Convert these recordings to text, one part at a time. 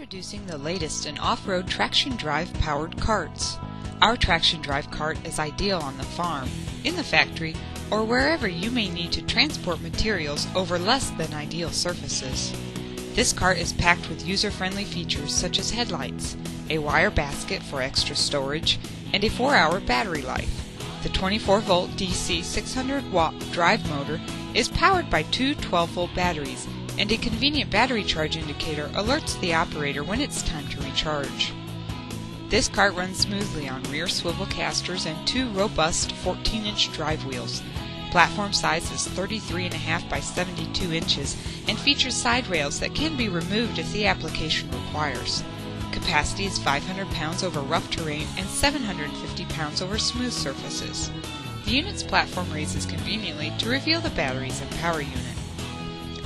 Introducing the latest in off-road traction drive powered carts. Our traction drive cart is ideal on the farm, in the factory, or wherever you may need to transport materials over less than ideal surfaces. This cart is packed with user-friendly features such as headlights, a wire basket for extra storage, and a 4-hour battery life. The 24-volt DC 600-watt drive motor is powered by two 12-volt batteries, and a convenient battery charge indicator alerts the operator when it's time to recharge. This cart runs smoothly on rear swivel casters and two robust 14-inch drive wheels. Platform size is 33.5 by 72 inches and features side rails that can be removed if the application requires. Capacity is 500 pounds over rough terrain and 750 pounds over smooth surfaces. The unit's platform raises conveniently to reveal the batteries and power unit.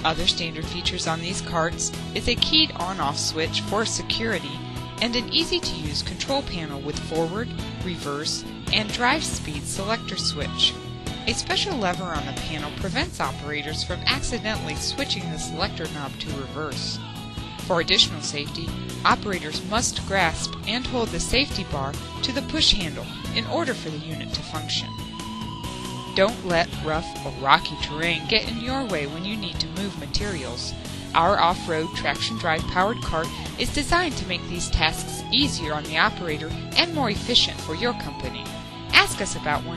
Other standard features on these carts is a keyed on-off switch for security and an easy-to-use control panel with forward, reverse, and drive speed selector switch. A special lever on the panel prevents operators from accidentally switching the selector knob to reverse. For additional safety, operators must grasp and hold the safety bar to the push handle in order for the unit to function. Don't let rough or rocky terrain get in your way when you need to move materials. Our off-road traction drive powered cart is designed to make these tasks easier on the operator and more efficient for your company. Ask us about one